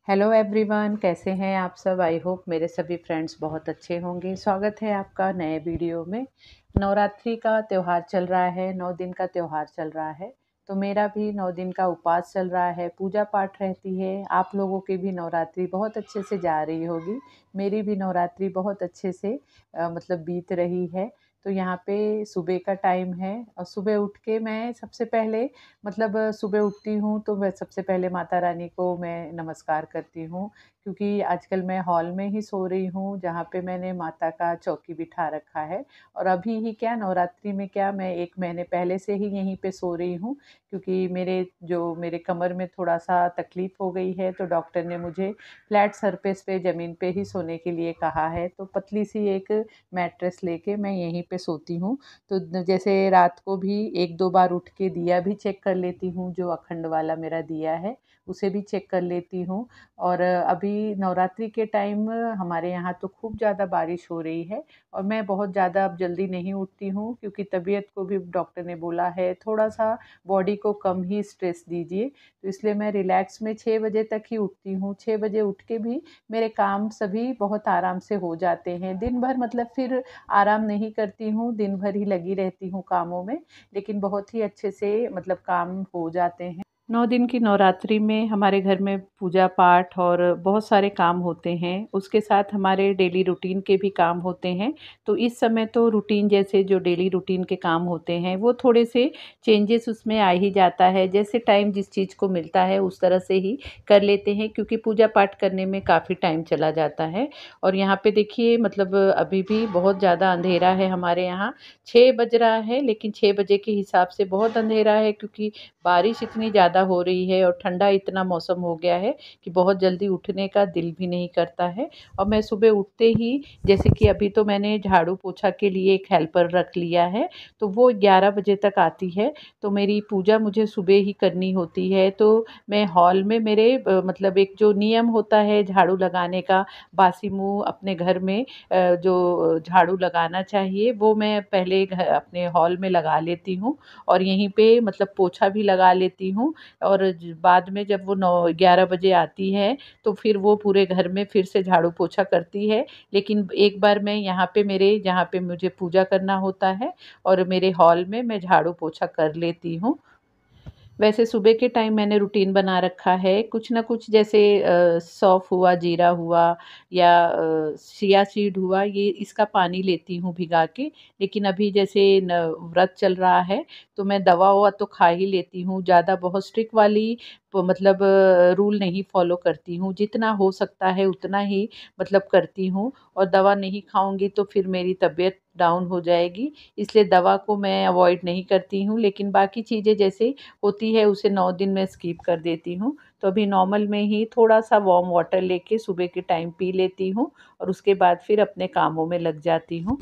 Hello everyone, कैसे हैं आप सब। आई होप मेरे सभी फ्रेंड्स बहुत अच्छे होंगे। स्वागत है आपका नए वीडियो में। नवरात्रि का त्यौहार चल रहा है, 9 दिन का त्यौहार चल रहा है। तो मेरा भी 9 दिन का उपवास चल रहा है, पूजा पाठ रहती है। आप लोगों की भी नवरात्रि बहुत अच्छे से जा रही होगी। मेरी भी नवरात्रि बहुत अच्छे से मतलब बीत रही है। तो यहाँ पे सुबह का टाइम है और सुबह उठ के मैं सबसे पहले सुबह उठती हूँ तो मैं सबसे पहले माता रानी को मैं नमस्कार करती हूँ, क्योंकि आजकल मैं हॉल में ही सो रही हूँ जहाँ पे मैंने माता का चौकी बिठा रखा है। और अभी ही क्या नवरात्रि में क्या मैं 1 महीने पहले से ही यहीं पे सो रही हूँ, क्योंकि मेरे कमर में थोड़ा सा तकलीफ़ हो गई है। तो डॉक्टर ने मुझे फ्लैट सरफेस पे ज़मीन पे ही सोने के लिए कहा है। तो पतली सी एक मैट्रेस लेके मैं यहीं पे सोती हूँ। तो जैसे रात को भी 1-2 बार उठ के दिया भी चेक कर लेती हूँ, जो अखंड वाला मेरा दिया है उसे भी चेक कर लेती हूँ। और अभी नवरात्रि के टाइम हमारे यहाँ तो खूब ज़्यादा बारिश हो रही है और मैं बहुत ज़्यादा अब जल्दी नहीं उठती हूँ, क्योंकि तबीयत को भी डॉक्टर ने बोला है थोड़ा सा बॉडी को कम ही स्ट्रेस दीजिए। तो इसलिए मैं रिलैक्स में 6 बजे तक ही उठती हूँ। 6 बजे उठ के भी मेरे काम सभी बहुत आराम से हो जाते हैं। दिन भर फिर आराम नहीं करती हूँ, दिन भर ही लगी रहती हूँ कामों में, लेकिन बहुत ही अच्छे से काम हो जाते हैं। 9 दिन की नवरात्रि में हमारे घर में पूजा पाठ और बहुत सारे काम होते हैं। उसके साथ हमारे डेली रूटीन के भी काम होते हैं। तो इस समय तो रूटीन जैसे जो डेली रूटीन के काम होते हैं वो थोड़े से चेंजेस उसमें आ ही जाता है। जैसे टाइम जिस चीज़ को मिलता है उस तरह से ही कर लेते हैं, क्योंकि पूजा पाठ करने में काफ़ी टाइम चला जाता है। और यहाँ पे देखिए अभी भी बहुत ज़्यादा अंधेरा है हमारे यहाँ। 6 बज रहा है, लेकिन 6 बजे के हिसाब से बहुत अंधेरा है, क्योंकि बारिश इतनी ज़्यादा हो रही है और ठंडा इतना मौसम हो गया है कि बहुत जल्दी उठने का दिल भी नहीं करता है। और मैं सुबह उठते ही, जैसे कि अभी तो मैंने झाड़ू पोछा के लिए एक हेल्पर रख लिया है, तो वो 11 बजे तक आती है। तो मेरी पूजा मुझे सुबह ही करनी होती है। तो मैं हॉल में मेरे एक जो नियम होता है झाड़ू लगाने का, बासी मुँह अपने घर में जो झाड़ू लगाना चाहिए वो मैं पहले अपने हॉल में लगा लेती हूँ और यहीं पे पोछा भी लगा लेती हूँ। और बाद में जब वो 9-11 बजे आती है तो फिर वो पूरे घर में फिर से झाड़ू पोछा करती है। लेकिन एक बार मैं यहाँ पे मेरे जहाँ पे मुझे पूजा करना होता है और मेरे हॉल में मैं झाड़ू पोछा कर लेती हूँ। वैसे सुबह के टाइम मैंने रूटीन बना रखा है, कुछ ना कुछ जैसे सौंफ हुआ, जीरा हुआ या चिया सीड हुआ, ये इसका पानी लेती हूँ भिगा के। लेकिन अभी जैसे व्रत चल रहा है तो मैं दवा ववा तो खा ही लेती हूँ। ज़्यादा बहुत स्ट्रिक्ट वाली रूल नहीं फॉलो करती हूँ। जितना हो सकता है उतना ही करती हूँ। और दवा नहीं खाऊंगी तो फिर मेरी तबीयत डाउन हो जाएगी, इसलिए दवा को मैं अवॉइड नहीं करती हूँ। लेकिन बाकी चीज़ें जैसे होती है उसे 9 दिन में स्किप कर देती हूँ। तो अभी नॉर्मल में ही थोड़ा सा वार्म वाटर लेके सुबह के टाइम पी लेती हूँ और उसके बाद फिर अपने कामों में लग जाती हूँ।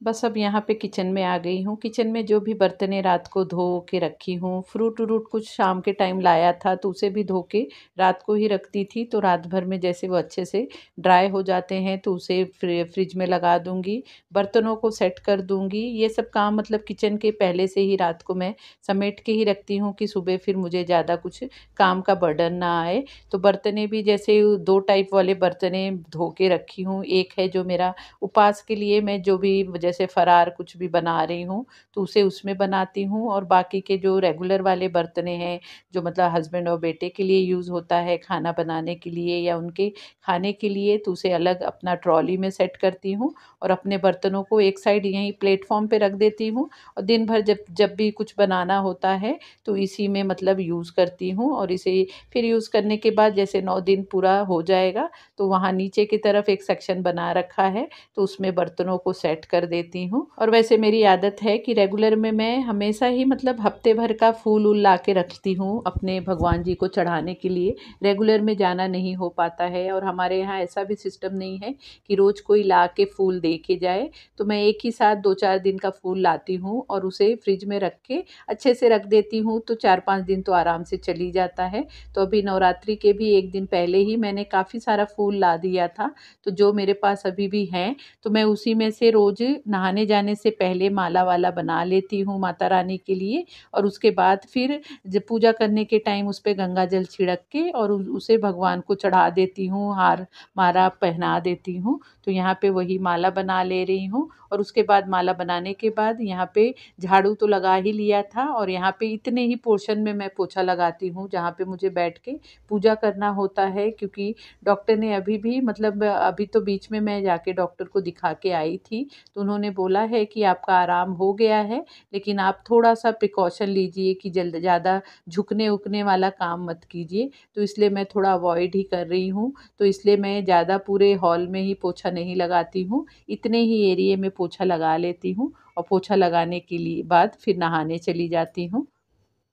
बस अब यहाँ पे किचन में आ गई हूँ। किचन में जो भी बर्तनें रात को धो के रखी हूँ, फ्रूट व्रूट कुछ शाम के टाइम लाया था तो उसे भी धो के रात को ही रखती थी। तो रात भर में जैसे वो अच्छे से ड्राई हो जाते हैं तो उसे फ्रिज में लगा दूँगी, बर्तनों को सेट कर दूँगी। ये सब काम किचन के पहले से ही रात को मैं समेट के ही रखती हूँ कि सुबह फिर मुझे ज़्यादा कुछ काम का बर्डन ना आए। तो बर्तनें भी जैसे 2 टाइप वाले बर्तनें धो के रखी हूँ। एक है जो मेरा उपवास के लिए मैं जो भी जैसे फरार कुछ भी बना रही हूँ तो उसे उसमें बनाती हूँ। और बाकी के जो रेगुलर वाले बर्तने हैं जो हस्बैंड और बेटे के लिए यूज़ होता है खाना बनाने के लिए या उनके खाने के लिए, तो उसे अलग अपना ट्रॉली में सेट करती हूँ और अपने बर्तनों को एक साइड यहीं प्लेटफॉर्म पे रख देती हूँ। और दिन भर जब जब भी कुछ बनाना होता है तो इसी में यूज़ करती हूँ। और इसे फिर यूज़ करने के बाद जैसे 9 दिन पूरा हो जाएगा तो वहाँ नीचे की तरफ एक सेक्शन बना रखा है तो उसमें बर्तनों को सेट कर देती हूँ। और वैसे मेरी आदत है कि रेगुलर में मैं हमेशा ही हफ्ते भर का फूल उल ला के रखती हूँ अपने भगवान जी को चढ़ाने के लिए। रेगुलर में जाना नहीं हो पाता है और हमारे यहाँ ऐसा भी सिस्टम नहीं है कि रोज़ कोई ला के फूल दे के जाए। तो मैं एक ही साथ 2-4 दिन का फूल लाती हूँ और उसे फ्रिज में रख के अच्छे से रख देती हूँ, तो 4-5 दिन तो आराम से चली जाता है। तो अभी नवरात्रि के भी 1 दिन पहले ही मैंने काफ़ी सारा फूल ला दिया था, तो जो मेरे पास अभी भी हैं तो मैं उसी में से रोज़ नहाने जाने से पहले माला वाला बना लेती हूँ माता रानी के लिए, और उसके बाद फिर जब पूजा करने के टाइम उस पे गंगा जल छिड़क के और उसे भगवान को चढ़ा देती हूँ, हार माला पहना देती हूँ। तो यहाँ पे वही माला बना ले रही हूँ, और उसके बाद माला बनाने के बाद यहाँ पे झाड़ू तो लगा ही लिया था, और यहाँ पे इतने ही पोर्शन में मैं पोछा लगाती हूँ जहाँ पे मुझे बैठ के पूजा करना होता है, क्योंकि डॉक्टर ने अभी भी मतलब अभी तो बीच में मैं जाके डॉक्टर को दिखा के आई थी, तो उन्होंने बोला है कि आपका आराम हो गया है, लेकिन आप थोड़ा सा प्रिकॉशन लीजिए कि जल्द ज़्यादा झुकने उकने वाला काम मत कीजिए। तो इसलिए मैं थोड़ा अवॉइड ही कर रही हूँ। तो इसलिए मैं ज़्यादा पूरे हॉल में ही पोछा नहीं लगाती हूँ, इतने ही एरिया में पोछा लगा लेती हूँ, और पोछा लगाने के लिए बाद फिर नहाने चली जाती हूँ।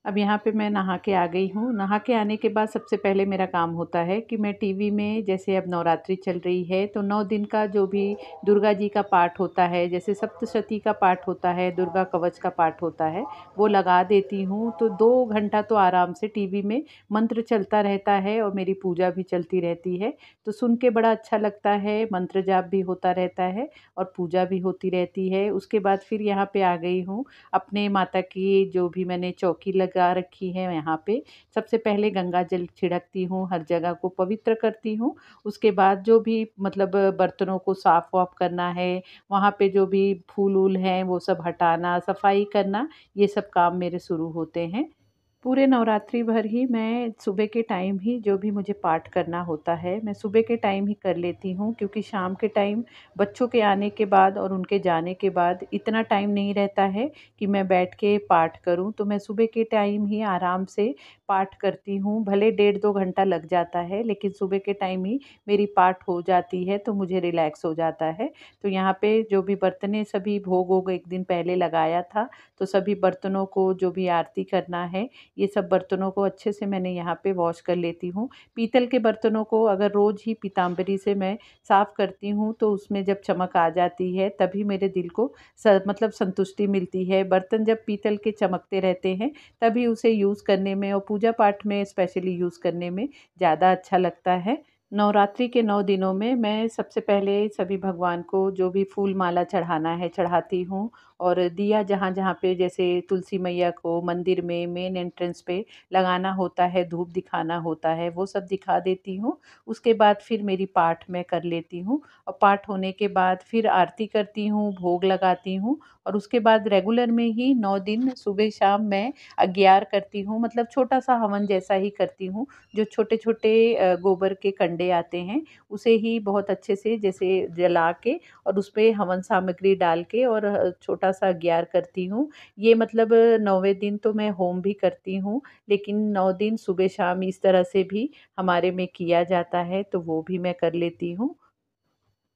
अब यहाँ पे मैं नहा के आ गई हूँ। नहा के आने के बाद सबसे पहले मेरा काम होता है कि मैं टीवी में, जैसे अब नवरात्रि चल रही है तो 9 दिन का जो भी दुर्गा जी का पाठ होता है, जैसे सप्तशती का पाठ होता है, दुर्गा कवच का पाठ होता है, वो लगा देती हूँ। तो 2 घंटा तो आराम से टीवी में मंत्र चलता रहता है और मेरी पूजा भी चलती रहती है। तो सुन के बड़ा अच्छा लगता है, मंत्र जाप भी होता रहता है और पूजा भी होती रहती है। उसके बाद फिर यहाँ पे आ गई हूँ अपने माता की, जो भी मैंने चौकी लगा रखी है यहाँ पे। सबसे पहले गंगा जल छिड़कती हूँ, हर जगह को पवित्र करती हूँ। उसके बाद जो भी मतलब बर्तनों को साफ़ वाफ करना है, वहाँ पे जो भी फूल वूल हैं वो सब हटाना, सफाई करना, ये सब काम मेरे शुरू होते हैं। पूरे नवरात्रि भर ही मैं सुबह के टाइम ही जो भी मुझे पाठ करना होता है, मैं सुबह के टाइम ही कर लेती हूँ, क्योंकि शाम के टाइम बच्चों के आने के बाद और उनके जाने के बाद इतना टाइम नहीं रहता है कि मैं बैठ के पाठ करूँ। तो मैं सुबह के टाइम ही आराम से पाठ करती हूँ, भले 1.5-2 घंटा लग जाता है, लेकिन सुबह के टाइम ही मेरी पाठ हो जाती है तो मुझे रिलैक्स हो जाता है। तो यहाँ पे जो भी बर्तनें, सभी भोग वोग एक दिन पहले लगाया था, तो सभी बर्तनों को जो भी आरती करना है, ये सब बर्तनों को अच्छे से मैंने यहाँ पे वॉश कर लेती हूँ। पीतल के बर्तनों को अगर रोज़ ही पीताम्बरी से मैं साफ़ करती हूँ तो उसमें जब चमक आ जाती है तभी मेरे दिल को मतलब संतुष्टि मिलती है। बर्तन जब पीतल के चमकते रहते हैं तभी उसे यूज़ करने में और पूजा पाठ में स्पेशली यूज़ करने में ज़्यादा अच्छा लगता है। नवरात्रि के 9 दिनों में मैं सबसे पहले सभी भगवान को जो भी फूल माला चढ़ाना है चढ़ाती हूँ, और दिया जहाँ-जहाँ पे, जैसे तुलसी मैया को मंदिर में मेन एंट्रेंस पे लगाना होता है, धूप दिखाना होता है, वो सब दिखा देती हूँ। उसके बाद फिर मेरी पाठ मैं कर लेती हूँ, और पाठ होने के बाद फिर आरती करती हूँ, भोग लगाती हूँ, और उसके बाद रेगुलर में ही 9 दिन सुबह शाम मैं अग्यार करती हूँ, मतलब छोटा-सा हवन जैसा ही करती हूँ। जो छोटे-छोटे गोबर के कंडे आते हैं, उसे ही बहुत अच्छे से जैसे जला के और उसपे हवन सामग्री डाल के और छोटा-सा अग्यार करती हूँ। ये मतलब 9वें दिन तो मैं होम भी करती हूँ, लेकिन 9 दिन सुबह-शाम इस तरह से भी हमारे में किया जाता है, तो वो भी मैं कर लेती हूँ।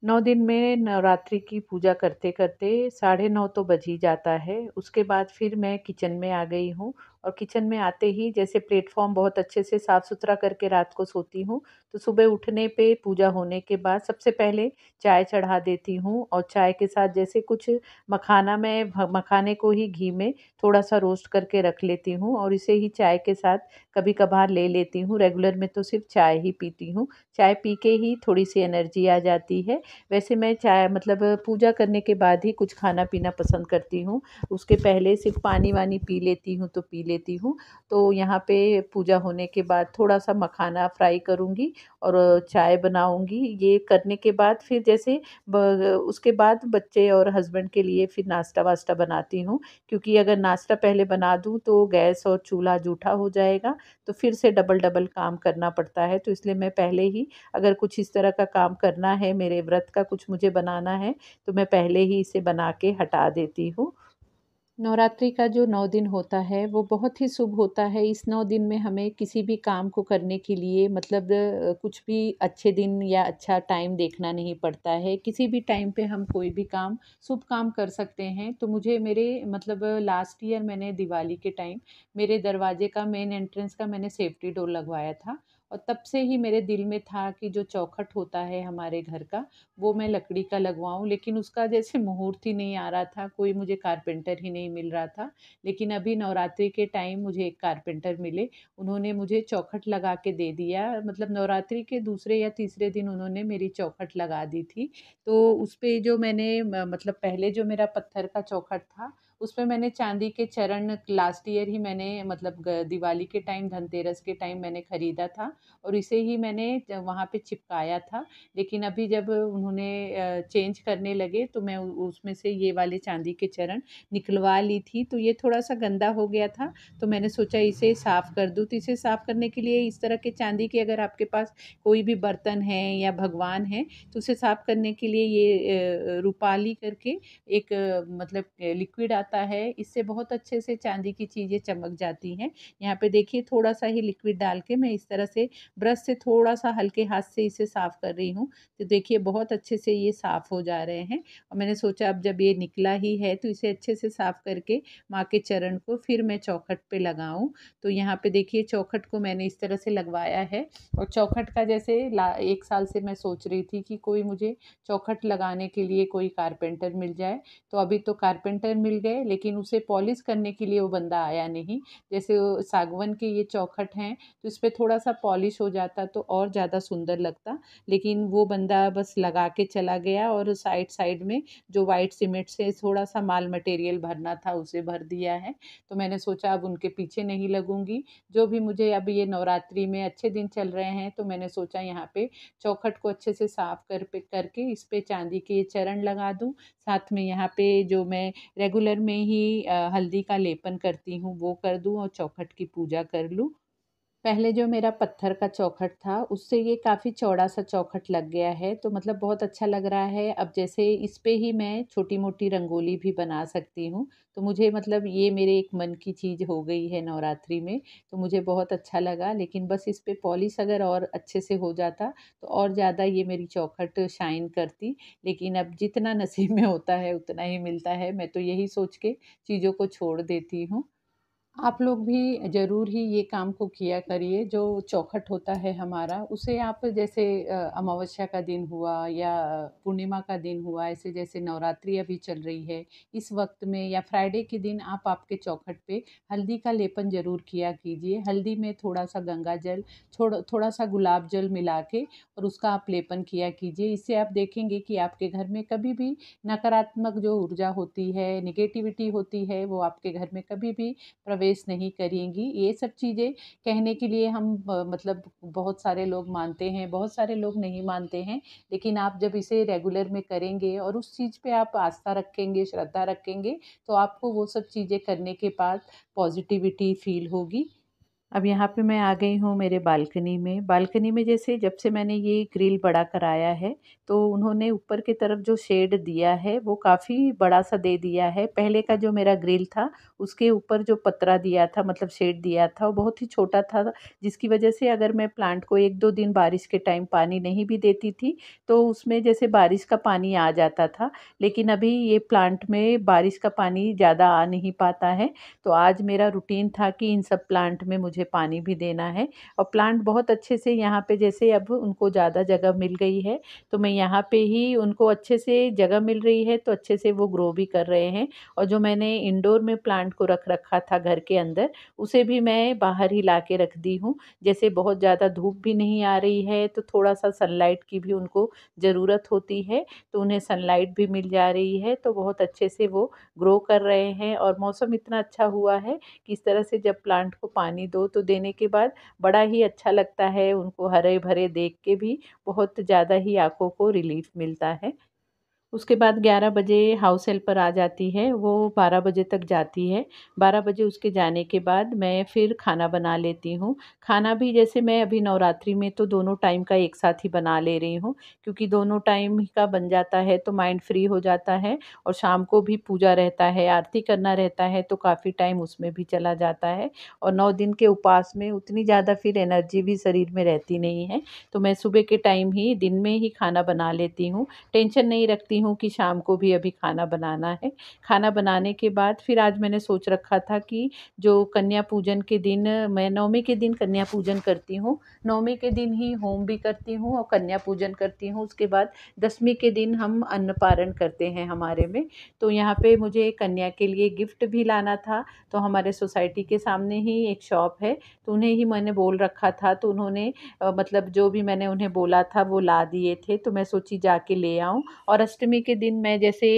9 दिन में नवरात्रि की पूजा करते-करते 9:30 तो बज ही जाता है। उसके बाद फिर मैं किचन में आ गई हूँ, और किचन में आते ही जैसे प्लेटफ़ॉर्म बहुत अच्छे से साफ़-सुथरा करके रात को सोती हूँ, तो सुबह उठने पे पूजा होने के बाद सबसे पहले चाय चढ़ा देती हूँ, और चाय के साथ जैसे कुछ मखाना, मैं मखाने को ही घी में थोड़ा-सा रोस्ट करके रख लेती हूँ और इसे ही चाय के साथ कभी-कभार ले लेती हूँ। रेगुलर में तो सिर्फ़ चाय ही पीती हूँ। चाय पी के ही थोड़ी-सी एनर्जी आ जाती है। वैसे मैं चाय मतलब पूजा करने के बाद ही कुछ खाना-पीना पसंद करती हूँ। उसके पहले सिर्फ़ पानी-वानी पी लेती हूँ तो पी लेती हूँ। तो यहाँ पे पूजा होने के बाद थोड़ा-सा मखाना फ्राई करूँगी और चाय बनाऊँगी। ये करने के बाद फिर जैसे ब उसके बाद बच्चे और हस्बैंड के लिए फिर नाश्ता-वाश्ता बनाती हूँ, क्योंकि अगर नाश्ता पहले बना दूँ तो गैस और चूल्हा जूठा हो जाएगा, तो फिर से डबल-डबल काम करना पड़ता है। तो इसलिए मैं पहले ही, अगर कुछ इस तरह का काम करना है, मेरे व्रत का कुछ मुझे बनाना है, तो मैं पहले ही इसे बना के हटा देती हूँ। नवरात्रि का जो 9 दिन होता है वो बहुत ही शुभ होता है। इस 9 दिन में हमें किसी भी काम को करने के लिए मतलब कुछ भी अच्छे दिन या अच्छा टाइम देखना नहीं पड़ता है। किसी भी टाइम पे हम कोई भी काम, शुभ काम कर सकते हैं। तो मुझे मेरे मतलब लास्ट ईयर मैंने दिवाली के टाइम मेरे दरवाजे का मेन एंट्रेंस का मैंने सेफ्टी डोर लगवाया था, और तब से ही मेरे दिल में था कि जो चौखट होता है हमारे घर का, वो मैं लकड़ी का लगवाऊँ, लेकिन उसका जैसे मुहूर्त ही नहीं आ रहा था, कोई मुझे कारपेंटर ही नहीं मिल रहा था। लेकिन अभी नवरात्रि के टाइम मुझे एक कारपेंटर मिले, उन्होंने मुझे चौखट लगा के दे दिया, मतलब नवरात्रि के दूसरे या तीसरे दिन उन्होंने मेरी चौखट लगा दी थी। तो उस पे जो मैंने मतलब पहले जो मेरा पत्थर का चौखट था, उसपे मैंने चांदी के चरण लास्ट ईयर ही मैंने मतलब दिवाली के टाइम, धनतेरस के टाइम मैंने खरीदा था और इसे ही मैंने वहाँ पे चिपकाया था। लेकिन अभी जब उन्होंने चेंज करने लगे तो मैं उसमें से ये वाले चांदी के चरण निकलवा ली थी, तो ये थोड़ा सा गंदा हो गया था। तो मैंने सोचा इसे साफ़ कर दूँ, तो इसे साफ़ करने के लिए इस तरह के चांदी के अगर आपके पास कोई भी बर्तन है या भगवान है, तो उसे साफ़ करने के लिए ये रूपाली करके एक मतलब लिक्विड आता है, इससे बहुत अच्छे से चांदी की चीज़ें चमक जाती हैं। यहाँ पे देखिए थोड़ा सा ही लिक्विड डाल के मैं इस तरह से ब्रश से थोड़ा सा हल्के हाथ से इसे साफ़ कर रही हूँ। तो देखिए बहुत अच्छे से ये साफ़ हो जा रहे हैं और मैंने सोचा अब जब ये निकला ही है तो इसे अच्छे से साफ़ करके माँ के चरण को फिर मैं चौखट पे लगाऊँ। तो यहाँ पे देखिए चौखट को मैंने इस तरह से लगवाया है और चौखट का जैसे 1 साल से मैं सोच रही थी कि कोई मुझे चौखट लगाने के लिए कोई कारपेंटर मिल जाए। तो अभी तो कारपेंटर मिल गए, लेकिन उसे पॉलिश करने के लिए वो बंदा आया नहीं। जैसे वो सागवान के ये चौखट हैं, तो इस पे थोड़ा-सा पॉलिश हो जाता तो और ज़्यादा सुंदर लगता। लेकिन वो बंदा बस लगा के चला गया और साइड-साइड में जो व्हाइट सीमेंट से थोड़ा-सा माल मटेरियल भरना था, उसे भर दिया है। तो मैंने सोचा अब उनके पीछे नहीं लगूँगी। जो भी मुझे अब ये नवरात्रि में अच्छे दिन चल रहे हैं, तो मैंने सोचा यहाँ पे चौखट को अच्छे से साफ करके इस पे चांदी के चरण लगा दूँ। साथ में यहाँ पे जो मैं रेगुलर में ही हल्दी का लेपन करती हूँ, वो कर दूँ और चौखट की पूजा कर लूँ। पहले जो मेरा पत्थर का चौखट था, उससे ये काफ़ी चौड़ा-सा चौखट लग गया है, तो मतलब बहुत अच्छा लग रहा है। अब जैसे इस पे ही मैं छोटी-मोटी रंगोली भी बना सकती हूँ, तो मुझे मतलब ये मेरे एक मन की चीज़ हो गई है नवरात्रि में, तो मुझे बहुत अच्छा लगा। लेकिन बस इस पे पॉलिश अगर और अच्छे से हो जाता, तो और ज़्यादा ये मेरी चौखट शाइन करती। लेकिन अब जितना नसीब में होता है, उतना ही मिलता है। मैं तो यही सोच के चीज़ों को छोड़ देती हूँ। आप लोग भी ज़रूर ही ये काम को किया करिए। जो चौखट होता है हमारा, उसे आप जैसे अमावस्या का दिन हुआ या पूर्णिमा का दिन हुआ, ऐसे जैसे नवरात्रि अभी चल रही है, इस वक्त में या फ्राइडे के दिन आप आपके चौखट पे हल्दी का लेपन ज़रूर किया कीजिए। हल्दी में थोड़ा सा गंगा जल, थोड़ा सा गुलाब जल मिला के और उसका आप लेपन किया कीजिए। इससे आप देखेंगे कि आपके घर में कभी भी नकारात्मक जो ऊर्जा होती है, निगेटिविटी होती है, वो आपके घर में कभी भी प्रवेश नहीं करेंगी। ये सब चीज़ें कहने के लिए हम मतलब बहुत सारे लोग मानते हैं, बहुत सारे लोग नहीं मानते हैं। लेकिन आप जब इसे रेगुलर में करेंगे और उस चीज़ पे आप आस्था रखेंगे, श्रद्धा रखेंगे, तो आपको वो सब चीज़ें करने के बाद पॉज़िटिविटी फ़ील होगी। अब यहाँ पे मैं आ गई हूँ मेरे बालकनी में। बालकनी में जैसे जब से मैंने ये ग्रिल बड़ा कराया है, तो उन्होंने ऊपर की तरफ जो शेड दिया है, वो काफ़ी बड़ा-सा दे दिया है। पहले का जो मेरा ग्रिल था, उसके ऊपर जो पतरा दिया था मतलब शेड दिया था, वो बहुत ही छोटा था, जिसकी वजह से अगर मैं प्लांट को 1-2 दिन बारिश के टाइम पानी नहीं भी देती थी, तो उसमें जैसे बारिश का पानी आ जाता था। लेकिन अभी ये प्लांट में बारिश का पानी ज़्यादा आ नहीं पाता है, तो आज मेरा रूटीन था कि इन सब प्लांट में मुझे पानी भी देना है और प्लांट बहुत अच्छे से यहाँ पे जैसे अब उनको ज़्यादा जगह मिल गई है, तो मैं यहाँ पे ही उनको अच्छे से जगह मिल रही है, तो अच्छे से वो ग्रो भी कर रहे हैं। और जो मैंने इंडोर में प्लांट को रख रखा था घर के अंदर, उसे भी मैं बाहर ही ला के रख दी हूँ। जैसे बहुत ज़्यादा धूप भी नहीं आ रही है, तो थोड़ा सा सनलाइट की भी उनको ज़रूरत होती है, तो उन्हें सनलाइट भी मिल जा रही है, तो बहुत अच्छे से वो ग्रो कर रहे हैं। और मौसम इतना अच्छा हुआ है कि इस तरह से जब प्लांट को पानी दो, तो देने के बाद बड़ा ही अच्छा लगता है, उनको हरे भरे देख के भी बहुत ज़्यादा ही आँखों को रिलीफ मिलता है। उसके बाद 11 बजे हाउस हेल्पर आ जाती है, वो 12 बजे तक जाती है। 12 बजे उसके जाने के बाद मैं फिर खाना बना लेती हूँ। खाना भी जैसे मैं अभी नवरात्रि में तो दोनों टाइम का एक साथ ही बना ले रही हूँ, क्योंकि दोनों टाइम का बन जाता है तो माइंड फ्री हो जाता है और शाम को भी पूजा रहता है, आरती करना रहता है, तो काफ़ी टाइम उसमें भी चला जाता है। और 9 दिन के उपवास में उतनी ज़्यादा फिर एनर्जी भी शरीर में रहती नहीं है, तो मैं सुबह के टाइम ही दिन में ही खाना बना लेती हूँ। टेंशन नहीं रखती हूँ कि शाम को भी अभी खाना बनाना है। खाना बनाने के बाद फिर आज मैंने सोच रखा था कि जो कन्या पूजन के दिन, मैं नवमी के दिन कन्या पूजन करती हूँ, नवमी के दिन ही होम भी करती हूँ और कन्या पूजन करती हूँ। उसके बाद दसवीं के दिन हम अन्नपारण करते हैं हमारे में। तो यहाँ पे मुझे कन्या के लिए गिफ्ट भी लाना था। तो हमारे सोसाइटी के सामने ही एक शॉप है, तो उन्हें ही मैंने बोल रखा था, तो उन्होंने मतलब जो भी मैंने उन्हें बोला था वो ला दिए थे। तो मैं सोची जाके ले आऊँ। और अष्टमी के दिन मैं जैसे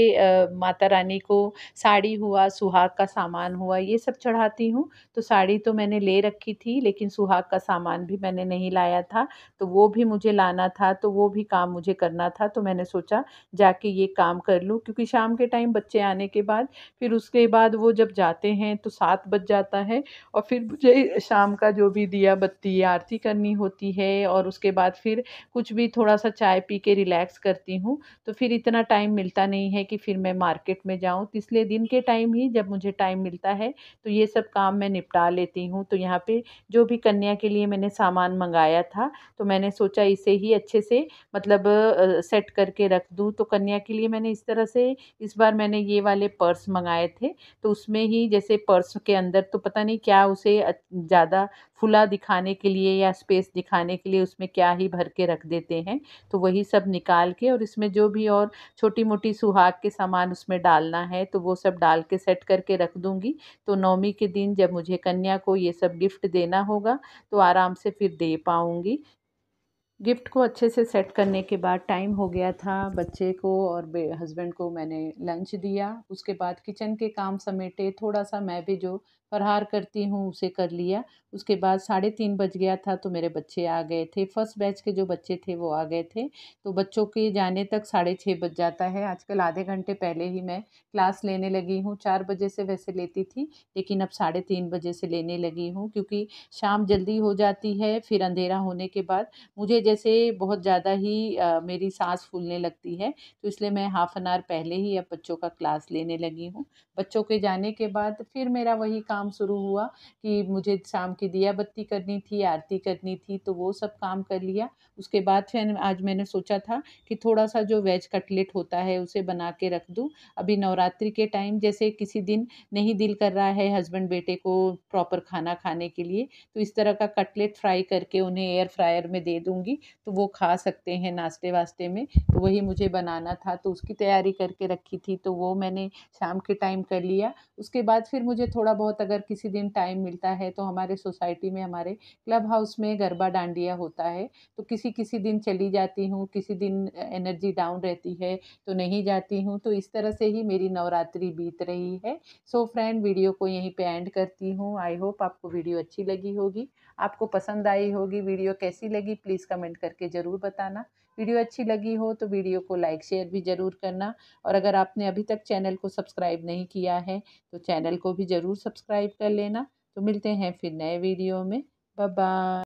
माता रानी को साड़ी हुआ, सुहाग का सामान हुआ, ये सब चढ़ाती हूँ। तो साड़ी तो मैंने ले रखी थी, लेकिन सुहाग का सामान भी मैंने नहीं लाया था, तो वो भी मुझे लाना था, तो वो भी काम मुझे करना था। तो मैंने सोचा जाके ये काम कर लूँ, क्योंकि शाम के टाइम बच्चे आने के बाद फिर उसके बाद वो जब जाते हैं तो 7 बज जाता है, और फिर मुझे शाम का जो भी दिया बत्ती आरती करनी होती है, और उसके बाद फिर कुछ भी थोड़ा सा चाय पी के रिलैक्स करती हूँ। तो फिर इतना टाइम मिलता नहीं है कि फिर मैं मार्केट में जाऊँ, तो इसलिए दिन के टाइम ही जब मुझे टाइम मिलता है तो ये सब काम मैं निपटा लेती हूँ। तो यहाँ पे जो भी कन्या के लिए मैंने सामान मंगाया था, तो मैंने सोचा इसे ही अच्छे से मतलब सेट करके रख दूँ। तो कन्या के लिए मैंने इस तरह से इस बार मैंने ये वाले पर्स मंगाए थे। तो उसमें ही जैसे पर्स के अंदर तो पता नहीं क्या उसे ज़्यादा फुला दिखाने के लिए या स्पेस दिखाने के लिए उसमें क्या ही भर के रख देते हैं। तो वही सब निकाल के और इसमें जो भी और छोटी मोटी सुहाग के सामान उसमें डालना है, तो वो सब डाल के सेट करके रख दूँगी। तो नवमी के दिन जब मुझे कन्या को ये सब गिफ्ट देना होगा, तो आराम से फिर दे पाऊँगी। गिफ्ट को अच्छे से सेट करने के बाद टाइम हो गया था, बच्चे को और हस्बैंड को मैंने लंच दिया। उसके बाद किचन के काम समेटे, थोड़ा सा मैं भी जो फरहार करती हूँ उसे कर लिया। उसके बाद 3:30 बज गया था, तो मेरे बच्चे आ गए थे, फर्स्ट बैच के जो बच्चे थे वो आ गए थे। तो बच्चों के जाने तक 6:30 बज जाता है। आजकल आधे घंटे पहले ही मैं क्लास लेने लगी हूँ। 4 बजे से वैसे लेती थी, लेकिन अब 3:30 बजे से लेने लगी हूँ, क्योंकि शाम जल्दी हो जाती है। फिर अंधेरा होने के बाद मुझे जैसे बहुत ज़्यादा ही मेरी साँस फूलने लगती है, तो इसलिए मैं हाफ़ एन आवर पहले ही अब बच्चों का क्लास लेने लगी हूँ। बच्चों के जाने के बाद फिर मेरा वही काम शुरू हुआ कि मुझे शाम की दिया बत्ती करनी थी, आरती करनी थी, तो वो सब काम कर लिया। उसके बाद फिर आज मैंने सोचा था कि थोड़ा-सा जो वेज कटलेट होता है उसे बना के रख दूँ। अभी नवरात्रि के टाइम जैसे किसी दिन नहीं दिल कर रहा है हस्बैंड बेटे को प्रॉपर खाना खाने के लिए, तो इस तरह का कटलेट फ्राई करके उन्हें एयर फ्रायर में दे दूँगी, तो वो खा सकते हैं नाश्ते-वाश्ते में। तो वही मुझे बनाना था, तो उसकी तैयारी करके रखी थी, तो वो मैंने शाम के टाइम कर लिया। उसके बाद फिर मुझे थोड़ा बहुत अगर किसी दिन टाइम मिलता है, तो हमारे सोसाइटी में हमारे क्लब हाउस में गरबा डांडिया होता है, तो किसी-किसी दिन चली जाती हूँ, किसी दिन एनर्जी डाउन रहती है, तो नहीं जाती हूँ। तो इस तरह से ही मेरी नवरात्रि बीत रही है। सो फ्रेंड, वीडियो को यहीं पे एंड करती हूँ। आई होप आपको वीडियो अच्छी लगी होगी, आपको पसंद आई होगी। वीडियो कैसी लगी प्लीज़ कमेंट करके ज़रूर बताना। वीडियो अच्छी लगी हो तो वीडियो को लाइक शेयर भी ज़रूर करना, और अगर आपने अभी तक चैनल को सब्सक्राइब नहीं किया है तो चैनल को भी ज़रूर सब्सक्राइब कर लेना। तो मिलते हैं फिर नए वीडियो में। Bye bye.